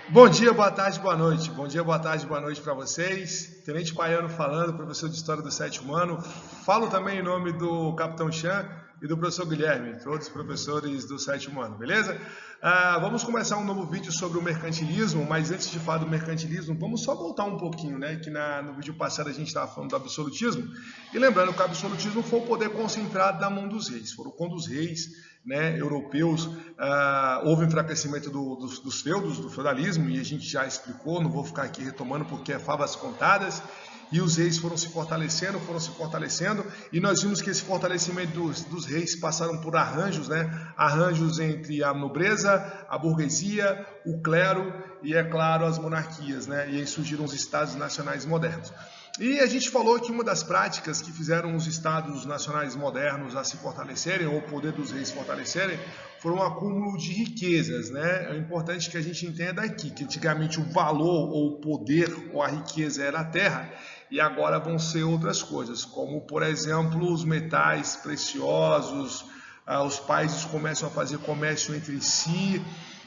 Bom dia, boa tarde, boa noite. Bom dia, boa tarde, boa noite para vocês. Tenente Baiano falando, professor de História do Sétimo Ano. Falo também em nome do Capitão Chan e do professor Guilherme, todos professores do Sétimo Ano, beleza? Vamos começar um novo vídeo sobre o mercantilismo, mas antes de falar do mercantilismo, vamos só voltar um pouquinho, né? Que no vídeo passado a gente estava falando do absolutismo. E lembrando que o absolutismo foi o poder concentrado na mão dos reis. Foram quando os reis, né, europeus, houve enfraquecimento dos feudos, do feudalismo, e a gente já explicou, não vou ficar aqui retomando porque é favas contadas, e os reis foram se fortalecendo, e nós vimos que esse fortalecimento dos reis passaram por arranjos, né? Arranjos entre a nobreza, a burguesia, o clero e, é claro, as monarquias, né? E aí surgiram os estados nacionais modernos. E a gente falou que uma das práticas que fizeram os estados nacionais modernos a se fortalecerem, ou o poder dos reis se fortalecerem, foi um acúmulo de riquezas, né? É importante que a gente entenda aqui que antigamente o valor, ou o poder, ou a riqueza era a terra, e agora vão ser outras coisas, como, por exemplo, os metais preciosos. Os países começam a fazer comércio entre si,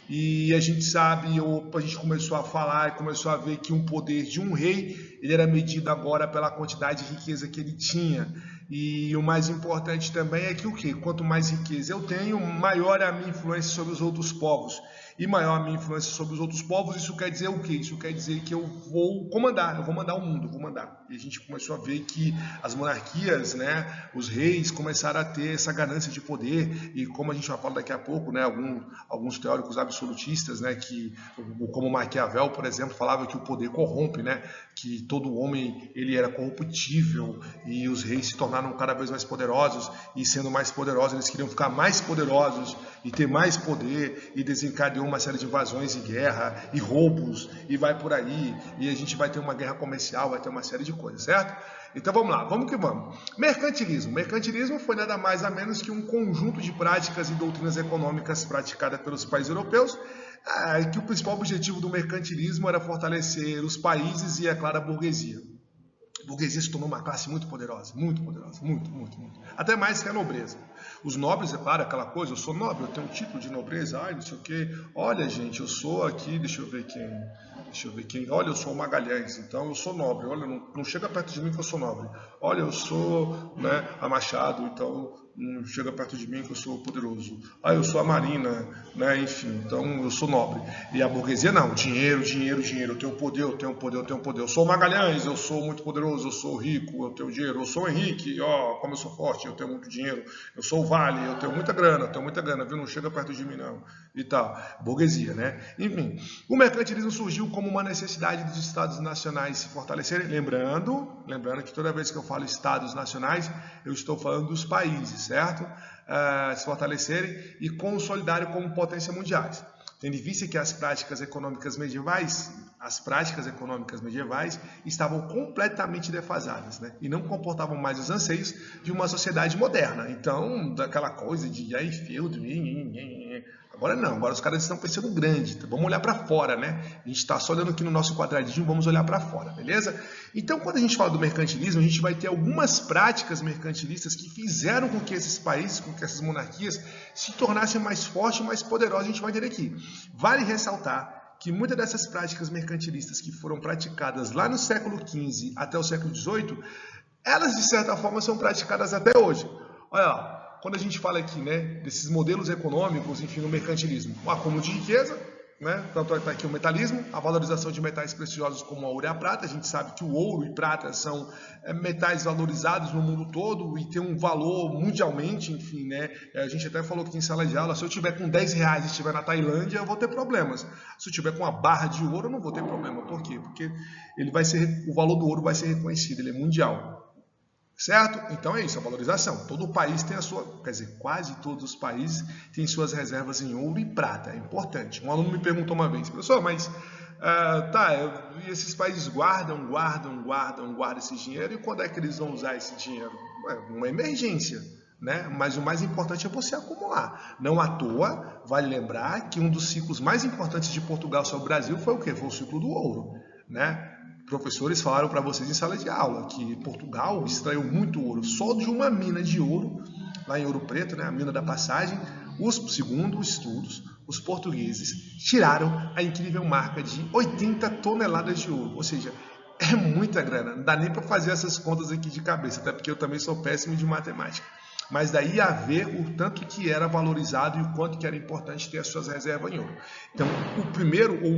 e a gente sabe, a gente começou a falar e começou a ver que um poder de um rei, ele era medido agora pela quantidade de riqueza que ele tinha. E o mais importante também é que o quê? Quanto mais riqueza eu tenho, maior é a minha influência sobre os outros povos. E maior a minha influência sobre os outros povos, isso quer dizer o quê? Isso quer dizer que eu vou mandar o mundo, eu vou mandar. E a gente começou a ver que as monarquias, né, os reis começaram a ter essa ganância de poder, e como a gente vai falar daqui a pouco, né, alguns teóricos absolutistas, né, que, como Maquiavel, por exemplo, falava que o poder corrompe, né, que todo homem ele era corruptível, e os reis se tornaram cada vez mais poderosos, e sendo mais poderosos, eles queriam ficar mais poderosos e ter mais poder, e desencadeou uma série de invasões e guerra, e roubos, e vai por aí, e a gente vai ter uma guerra comercial, vai ter uma série de coisas, certo? Então vamos lá, vamos que vamos. Mercantilismo. Mercantilismo foi nada mais a menos que um conjunto de práticas e doutrinas econômicas praticadas pelos países europeus, que o principal objetivo do mercantilismo era fortalecer os países e, é claro, a burguesia. A burguesia se tornou uma classe muito poderosa, muito, muito. Até mais que a nobreza. Os nobres, é claro, aquela coisa, eu sou nobre, eu tenho um título de nobreza, não sei o quê. Olha, gente, eu sou aqui, deixa eu ver quem. Olha, eu sou o Magalhães, então eu sou nobre. Olha, não chega perto de mim que eu sou nobre. Olha, eu sou, né, a Machado, então não chega perto de mim que eu sou poderoso. Eu sou a Marina, né, enfim, então eu sou nobre. E a burguesia não, dinheiro. Eu tenho poder. Eu sou o Magalhães, eu sou muito poderoso, eu sou rico, eu tenho dinheiro. Eu sou o Henrique, como eu sou forte, eu tenho muito dinheiro. Eu sou o Vale, eu tenho muita grana, viu? Não chega perto de mim não. E tal. Burguesia, né? Enfim, o mercantilismo surgiu como uma necessidade dos estados nacionais se fortalecerem. Lembrando que toda vez que eu falo estados nacionais, eu estou falando dos países, certo? Se fortalecerem e consolidarem como potência mundiais. Tendo em vista que as práticas econômicas medievais estavam completamente defasadas, né? E não comportavam mais os anseios de uma sociedade moderna. Então, daquela coisa de agora não, agora os caras estão pensando grande, então vamos olhar para fora, né? A gente está só olhando aqui no nosso quadradinho, vamos olhar para fora, beleza? Então, quando a gente fala do mercantilismo, a gente vai ter algumas práticas mercantilistas que fizeram com que esses países, com que essas monarquias se tornassem mais fortes, mais poderosas, a gente vai entender aqui. Vale ressaltar que muitas dessas práticas mercantilistas que foram praticadas lá no século XV até o século XVIII, elas de certa forma são praticadas até hoje. Olha lá, quando a gente fala aqui, né, desses modelos econômicos, enfim, no mercantilismo, o acúmulo de riqueza, né, tanto está aqui o metalismo, a valorização de metais preciosos como o ouro e a prata. A gente sabe que o ouro e prata são metais valorizados no mundo todo e tem um valor mundialmente, enfim, né? A gente até falou aqui em sala de aula, se eu tiver com 10 reais e estiver na Tailândia, eu vou ter problemas. Se eu tiver com uma barra de ouro, eu não vou ter problema. Por quê? Porque o valor do ouro vai ser reconhecido, ele é mundial. Certo? Então é isso, a valorização. Todo país tem a sua, quase todos os países têm suas reservas em ouro e prata, é importante. Um aluno me perguntou uma vez, professor, mas e esses países guardam esse dinheiro, e quando é que eles vão usar esse dinheiro? Uma emergência, né? Mas o mais importante é você acumular. Não à toa, vale lembrar que um dos ciclos mais importantes de Portugal sobre o Brasil foi o quê? Foi o ciclo do ouro, né? Professores falaram para vocês em sala de aula que Portugal extraiu muito ouro só de uma mina de ouro lá em Ouro Preto, né, a mina da Passagem. Segundo estudos, os portugueses tiraram a incrível marca de 80 toneladas de ouro, ou seja, é muita grana, não dá nem para fazer essas contas aqui de cabeça, até porque eu também sou péssimo de matemática. Mas daí a ver o tanto que era valorizado e o quanto que era importante ter as suas reservas em ouro. Então, o primeiro, ou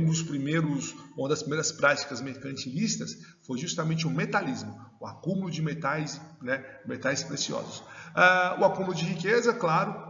uma das primeiras práticas mercantilistas foi justamente o metalismo, o acúmulo de metais, né, metais preciosos. O acúmulo de riqueza, claro,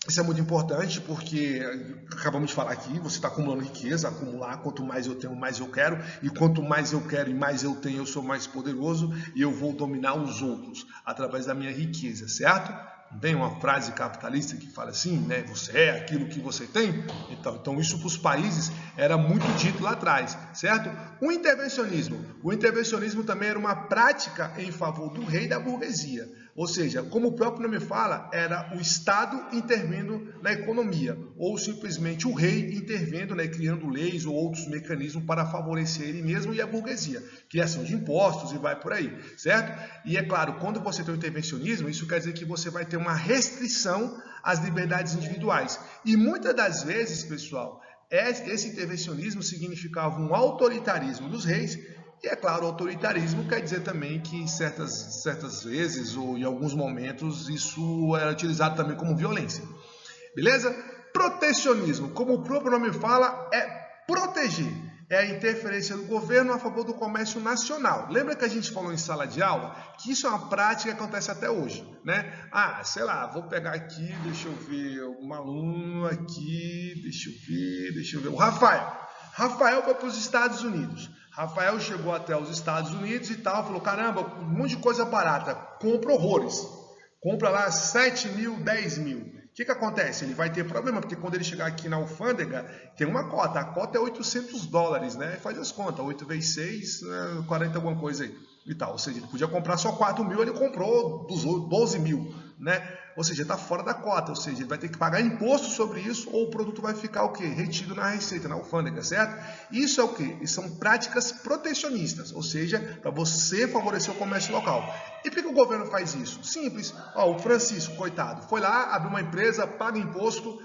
isso é muito importante porque, acabamos de falar aqui, você está acumulando riqueza, acumular, quanto mais eu tenho, mais eu quero, e quanto mais eu quero e mais eu tenho, eu sou mais poderoso e eu vou dominar os outros através da minha riqueza, certo? Tem uma frase capitalista que fala assim, né? Você é aquilo que você tem. Então isso para os países era muito dito lá atrás, certo? O intervencionismo também era uma prática em favor do rei e da burguesia. Ou seja, como o próprio nome fala, era o Estado intervindo na economia, ou simplesmente o rei intervindo, né, criando leis ou outros mecanismos para favorecer ele mesmo e a burguesia. Criação de impostos e vai por aí, certo? E é claro, quando você tem o intervencionismo, isso quer dizer que você vai ter uma restrição às liberdades individuais. E muitas das vezes, pessoal, esse intervencionismo significava um autoritarismo dos reis. E é claro, autoritarismo quer dizer também que certas vezes ou em alguns momentos isso era utilizado também como violência. Beleza? Protecionismo, como o próprio nome fala, é proteger. É a interferência do governo a favor do comércio nacional. Lembra que a gente falou em sala de aula? Que isso é uma prática que acontece até hoje, né? Sei lá, vou pegar aqui, deixa eu ver, um aluno aqui, deixa eu ver, o Rafael. Rafael foi para os Estados Unidos. Rafael chegou até os Estados Unidos e tal, falou, caramba, um monte de coisa barata, compra horrores. Compra lá 7 mil, 10 mil. O que acontece? Ele vai ter problema, porque quando ele chegar aqui na alfândega, tem uma cota. A cota é $800, né? Faz as contas, 8 vezes 6, 40 alguma coisa aí. E tal. Ou seja, ele podia comprar só 4 mil, ele comprou 12 mil, né? Ou seja, está fora da cota, ou seja, ele vai ter que pagar imposto sobre isso ou o produto vai ficar o quê? Retido na receita, na alfândega, certo? Isso é o quê? Isso são práticas protecionistas, ou seja, para você favorecer o comércio local. E por que o governo faz isso? Simples. O Francisco, coitado, foi lá, abriu uma empresa, paga imposto,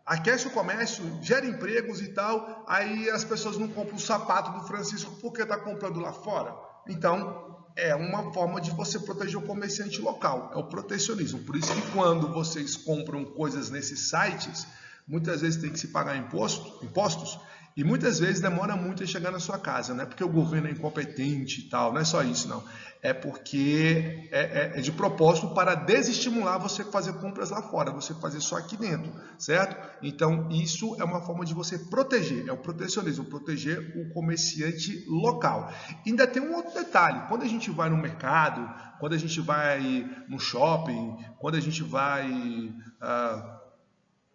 aquece o comércio, gera empregos e tal, aí as pessoas não compram o sapato do Francisco porque está comprando lá fora. Então, é uma forma de você proteger o comerciante local, é o protecionismo. Por isso que quando vocês compram coisas nesses sites, muitas vezes tem que se pagar impostos, e muitas vezes demora muito a chegar na sua casa, não é porque o governo é incompetente e tal, não é só isso não. É porque é de propósito para desestimular você fazer compras lá fora, você fazer só aqui dentro, certo? Então isso é uma forma de você proteger, é o protecionismo, proteger o comerciante local. E ainda tem um outro detalhe, quando a gente vai no mercado, quando a gente vai no shopping, quando a gente vai...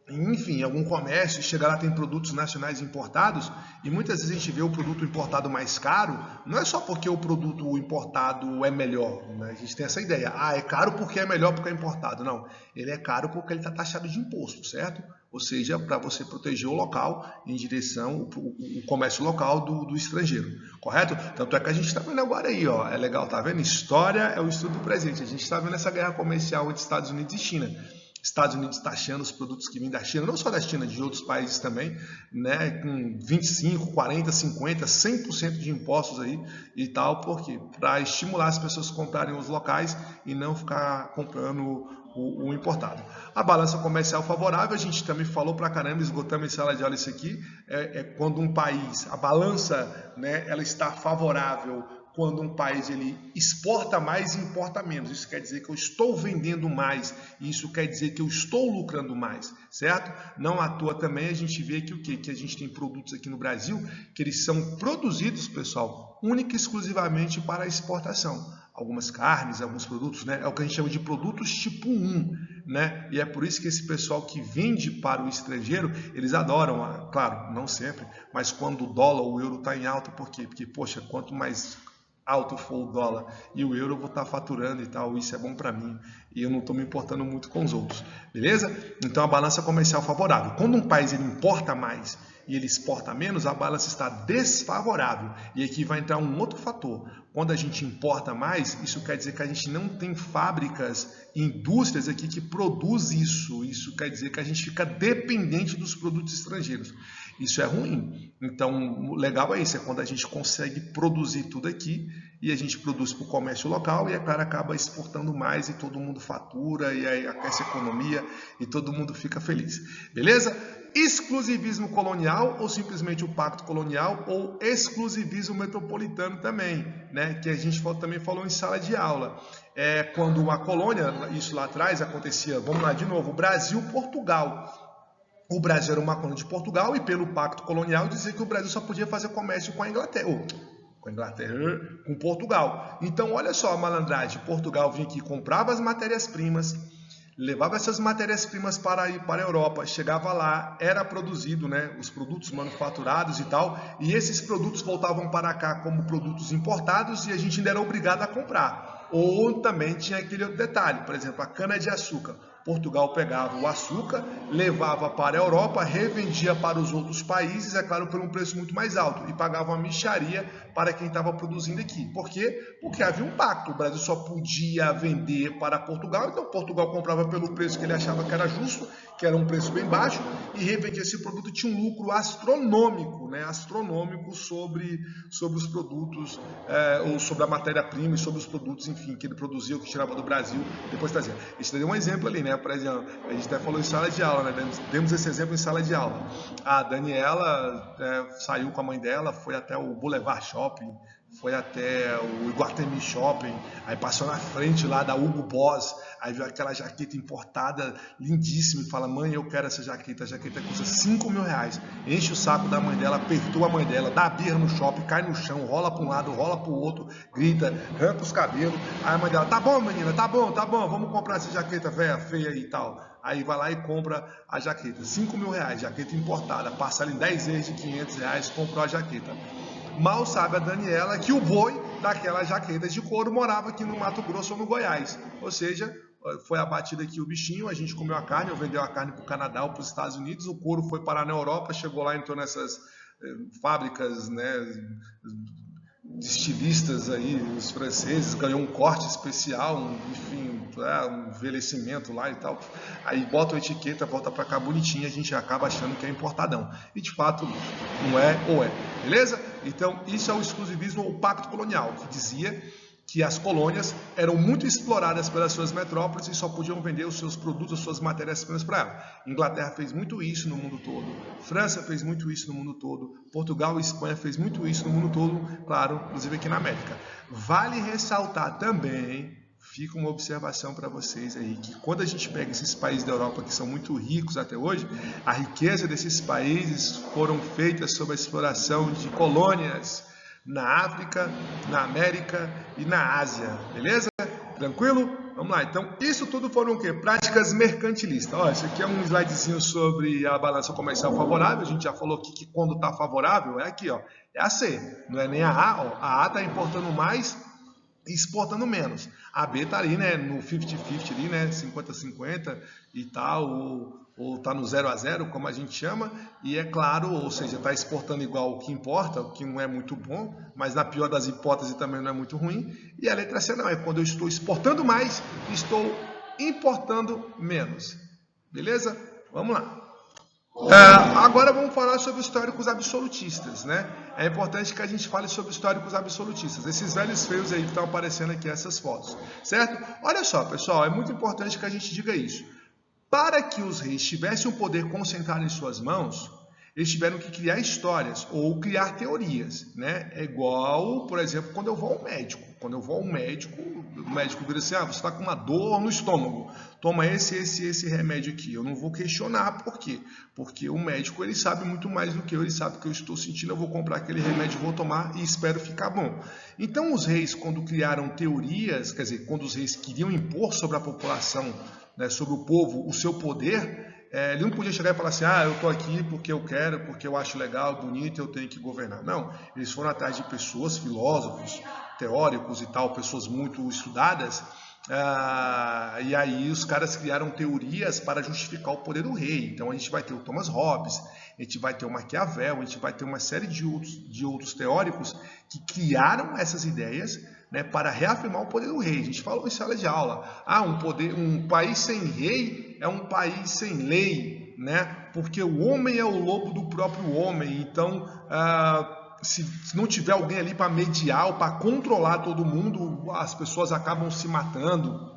enfim, algum comércio, chega lá tem produtos nacionais importados e muitas vezes a gente vê o produto importado mais caro, não é só porque o produto importado é melhor, né? A gente tem essa ideia, é caro porque é melhor porque é importado, não, ele é caro porque ele está taxado de imposto, certo? Ou seja, para você proteger o local em direção o comércio local do estrangeiro, correto? Tanto é que a gente está vendo agora aí, ó, é legal, tá vendo? História é o estudo do presente, a gente está vendo essa guerra comercial entre Estados Unidos e China. Estados Unidos taxando os produtos que vêm da China, não só da China, de outros países também, né, com 25, 40, 50, 100% de impostos aí e tal, porque para estimular as pessoas a comprarem os locais e não ficar comprando o importado. A balança comercial favorável, a gente também falou pra caramba, esgotamos em sala de aula isso aqui, quando um país, a balança, né, ela está favorável quando um país ele exporta mais e importa menos. Isso quer dizer que eu estou vendendo mais, e isso quer dizer que eu estou lucrando mais, certo? Não à toa também a gente vê que o quê? Que a gente tem produtos aqui no Brasil que eles são produzidos, pessoal, única e exclusivamente para exportação. Algumas carnes, alguns produtos, né? É o que a gente chama de produtos tipo 1, né? E é por isso que esse pessoal que vende para o estrangeiro, eles adoram, claro, não sempre, mas quando o dólar, o euro está em alta, por quê? Porque, poxa, quanto mais alto for o dólar e o euro, eu vou estar faturando e tal, isso é bom para mim e eu não estou me importando muito com os outros, beleza? Então a balança comercial favorável. Quando um país ele importa mais e ele exporta menos, a balança está desfavorável. E aqui vai entrar um outro fator. Quando a gente importa mais, isso quer dizer que a gente não tem fábricas e indústrias aqui que produzem isso. Isso quer dizer que a gente fica dependente dos produtos estrangeiros. Isso é ruim. Então, o legal é isso, é quando a gente consegue produzir tudo aqui e a gente produz para o comércio local e, é claro, acaba exportando mais e todo mundo fatura e aí aquece a economia e todo mundo fica feliz. Beleza? Exclusivismo colonial ou simplesmente o pacto colonial ou exclusivismo metropolitano também, né? Que a gente também falou em sala de aula. Quando a colônia, isso lá atrás acontecia, vamos lá de novo, Brasil-Portugal. O Brasil era uma colônia de Portugal e pelo pacto colonial dizia que o Brasil só podia fazer comércio com a Inglaterra, com Portugal. Então olha só a malandragem, Portugal vinha aqui, comprava as matérias-primas, levava essas matérias-primas para a Europa, chegava lá, era produzido, né, os produtos manufaturados e tal, e esses produtos voltavam para cá como produtos importados e a gente ainda era obrigado a comprar. Ou também tinha aquele outro detalhe, por exemplo, a cana-de-açúcar. Portugal pegava o açúcar, levava para a Europa, revendia para os outros países, é claro, por um preço muito mais alto, e pagava uma mixaria para quem estava produzindo aqui. Por quê? Porque havia um pacto, o Brasil só podia vender para Portugal, então Portugal comprava pelo preço que ele achava que era justo, que era um preço bem baixo, e revendia esse produto, tinha um lucro astronômico, né? Astronômico sobre os produtos, ou sobre a matéria-prima e sobre os produtos, enfim, que ele produzia, que tirava do Brasil, depois trazia. Isso daí é um exemplo ali, né? Por exemplo, a gente até falou em sala de aula, né? Demos esse exemplo em sala de aula. A Daniela saiu com a mãe dela, foi até o Boulevard Shopping, foi até o Iguatemi Shopping, aí passou na frente lá da Hugo Boss, aí viu aquela jaqueta importada, lindíssima, e fala, mãe, eu quero essa jaqueta, a jaqueta custa R$5.000, enche o saco da mãe dela, apertou a mãe dela, dá birra no shopping, cai no chão, rola para um lado, rola para o outro, grita, arranca os cabelos, aí a mãe dela, tá bom menina, tá bom, vamos comprar essa jaqueta velha, feia e tal. Aí vai lá e compra a jaqueta, R$5.000, jaqueta importada, passa ali em 10 vezes de R$500, comprou a jaqueta. Mal sabe a Daniela que o boi daquelas jaquetas de couro morava aqui no Mato Grosso ou no Goiás. Ou seja, foi abatido aqui o bichinho, a gente comeu a carne, eu vendeu a carne para o Canadá ou para os Estados Unidos, o couro foi parar na Europa, chegou lá, entrou nessas fábricas, né, de estilistas aí, os franceses, ganhou um corte especial, enfim, um envelhecimento lá e tal, aí bota a etiqueta, volta para cá bonitinha, a gente acaba achando que é importadão, e de fato não é ou é, beleza? Então isso é o exclusivismo ou o pacto colonial, que dizia que as colônias eram muito exploradas pelas suas metrópoles e só podiam vender os seus produtos, as suas matérias-primas para ela. Inglaterra fez muito isso no mundo todo, França fez muito isso no mundo todo, Portugal e Espanha fez muito isso no mundo todo, claro, inclusive aqui na América. Vale ressaltar também, fica uma observação para vocês aí, que quando a gente pega esses países da Europa que são muito ricos até hoje, a riqueza desses países foram feitas sob a exploração de colônias na África, na América e na Ásia, beleza? Tranquilo? Vamos lá, então isso tudo foram o quê? Práticas mercantilistas. Ó, isso aqui é um slidezinho sobre a balança comercial favorável, a gente já falou aqui que quando está favorável é aqui, ó, é a C, não é nem a A, ó, a A está importando mais e exportando menos. A B está ali, né, no 50-50 ali, né, 50-50 e tal, ou está no 0 a 0, como a gente chama, e é claro, ou seja, está exportando igual o que importa, o que não é muito bom, mas na pior das hipóteses também não é muito ruim. E a letra C não, é quando eu estou exportando mais, estou importando menos. Beleza? Vamos lá. Agora vamos falar sobre os históricos absolutistas, né? É importante que a gente fale sobre os históricos absolutistas, esses velhos feios aí que estão aparecendo aqui, essas fotos, certo? Olha só, pessoal, é muito importante que a gente diga isso. Para que os reis tivessem o poder concentrado em suas mãos, eles tiveram que criar histórias ou criar teorias, né? É igual, por exemplo, quando eu vou ao médico. Quando eu vou ao médico, o médico vira assim, você está com uma dor no estômago, toma esse remédio aqui. Eu não vou questionar por quê? Porque o médico, ele sabe muito mais do que eu, ele sabe que eu estou sentindo, eu vou comprar aquele remédio, vou tomar e espero ficar bom. Então os reis, quando criaram teorias, quer dizer, quando os reis queriam impor sobre a população, né, sobre o povo, o seu poder, ele não podia chegar e falar assim, eu estou aqui porque eu quero, porque eu acho legal, bonito, eu tenho que governar. Não, eles foram atrás de pessoas, filósofos, teóricos e tal, pessoas muito estudadas, E aí os caras criaram teorias para justificar o poder do rei. Então a gente vai ter o Thomas Hobbes, a gente vai ter o Maquiavel, a gente vai ter uma série de outros teóricos que criaram essas ideias, né, para reafirmar o poder do rei. A gente falou em sala de aula, um país sem rei é um país sem lei, né? Porque o homem é o lobo do próprio homem. Então se não tiver alguém ali para mediar ou para controlar todo mundo, as pessoas acabam se matando.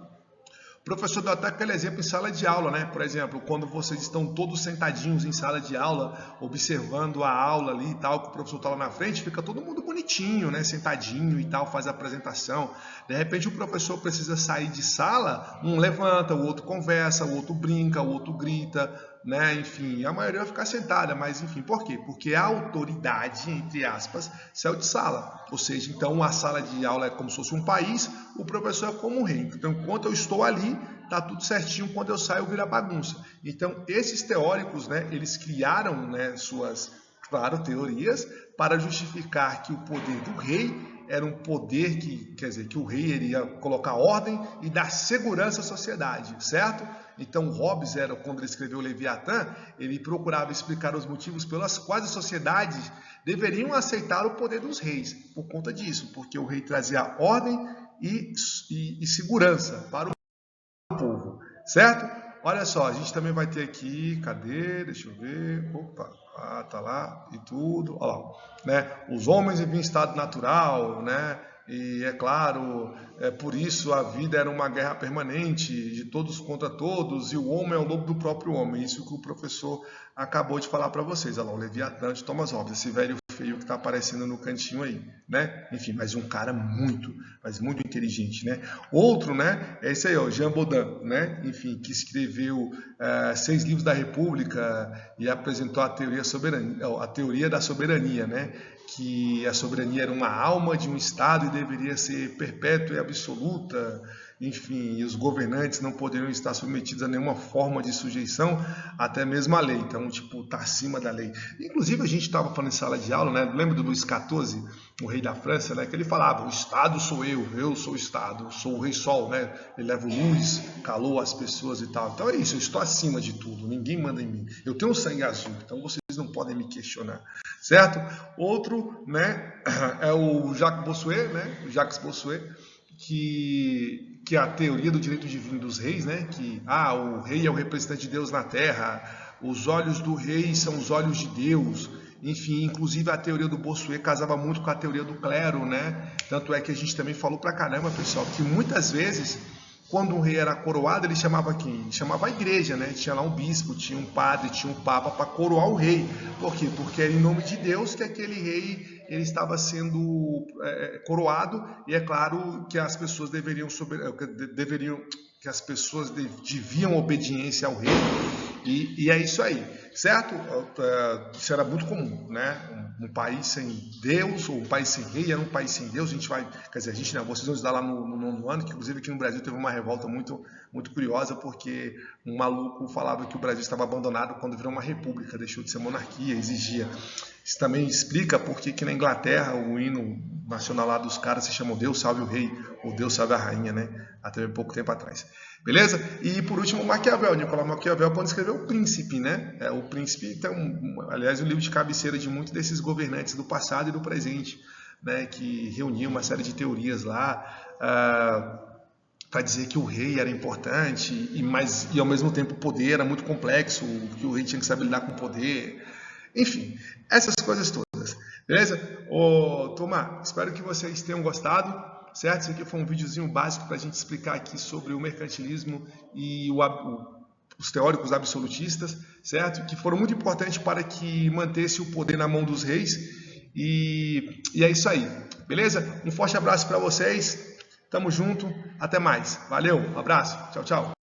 O professor deu até aquele exemplo em sala de aula, né? Por exemplo, quando vocês estão todos sentadinhos em sala de aula, observando a aula ali e tal, que o professor está lá na frente, fica todo mundo bonitinho, né? Sentadinho e tal, faz a apresentação. De repente o professor precisa sair de sala, um levanta, o outro conversa, o outro brinca, o outro grita, né? Enfim, a maioria vai ficar sentada, mas enfim, por quê? Porque a autoridade, entre aspas, saiu de sala. Ou seja, então a sala de aula é como se fosse um país, o professor é como um rei. Então, enquanto eu estou ali, tá tudo certinho, quando eu saio vira bagunça. Então, esses teóricos, né, eles criaram, né, suas, claro, teorias para justificar que o poder do rei era um poder que, quer dizer, que o rei iria colocar ordem e dar segurança à sociedade, certo? Então, Hobbes, quando ele escreveu o Leviatã, ele procurava explicar os motivos pelos quais as sociedades deveriam aceitar o poder dos reis, por conta disso, porque o rei trazia ordem e segurança para o povo, certo? Olha só, a gente também vai ter aqui, cadê? Deixa eu ver, opa, tá lá, e tudo, olha lá, né? Os homens viviam em estado natural, né? E é claro, por isso a vida era uma guerra permanente, de todos contra todos, e o homem é o lobo do próprio homem. Isso que o professor acabou de falar para vocês. Olha lá, o Leviatã de Thomas Hobbes, esse velho feio que está aparecendo no cantinho aí, né? Enfim, mas um cara muito inteligente, né? Outro, né? É esse aí, ó, Jean Baudin, né? Enfim, que escreveu 6 livros da República e apresentou a teoria da soberania, né? Que a soberania era uma alma de um Estado e deveria ser perpétua e absoluta, enfim, e os governantes não poderiam estar submetidos a nenhuma forma de sujeição, até mesmo à lei. Então, tipo, tá acima da lei. Inclusive, a gente estava falando em sala de aula, né? Lembra do Luís XIV, o rei da França, né? Que ele falava: o Estado sou eu sou o Estado, eu sou o Rei Sol, né? Ele leva luz, calor às pessoas e tal. Então é isso, eu estou acima de tudo, ninguém manda em mim. Eu tenho sangue azul, então vocês não podem me questionar, certo? Outro, né? É o Jacques Bossuet, né? O Jacques Bossuet, que é a teoria do direito divino dos reis, né? Que o rei é o representante de Deus na terra, os olhos do rei são os olhos de Deus. Enfim, inclusive a teoria do Bossuet casava muito com a teoria do clero, né? Tanto é que a gente também falou pra caramba, pessoal, que muitas vezes, quando um rei era coroado, ele chamava quem? Ele chamava a igreja, né? Tinha lá um bispo, tinha um padre, tinha um papa para coroar o rei. Por quê? Porque era em nome de Deus que aquele rei ele estava sendo coroado, e é claro que as pessoas deviam obediência ao rei, e é isso aí, certo? Isso era muito comum, né? Um país sem Deus, ou um país sem rei, era um país sem Deus. A gente vai, quer dizer, vocês vão estudar lá no nono ano, que inclusive aqui no Brasil teve uma revolta muito curiosa, porque um maluco falava que o Brasil estava abandonado quando virou uma república, deixou de ser monarquia, exigia. Isso também explica por que na Inglaterra o hino nacional lá dos caras se chama Deus Salve o Rei, ou Deus Salve a Rainha, né? Até bem pouco tempo atrás. Beleza? E por último, Maquiavel, Nicolau Maquiavel, quando escreveu O Príncipe, né? O Príncipe tem, aliás, o livro de cabeceira de muitos desses governantes do passado e do presente, né? Que reunia uma série de teorias lá, para dizer que o rei era importante, e ao mesmo tempo o poder era muito complexo, que o rei tinha que saber lidar com o poder. Enfim, essas coisas todas. Beleza? Turma, espero que vocês tenham gostado, certo? Isso aqui foi um videozinho básico para a gente explicar aqui sobre o mercantilismo e os teóricos absolutistas, certo? Que foram muito importantes para que mantesse o poder na mão dos reis. E é isso aí, beleza? Um forte abraço para vocês. Tamo junto. Até mais. Valeu. Um abraço. Tchau, tchau.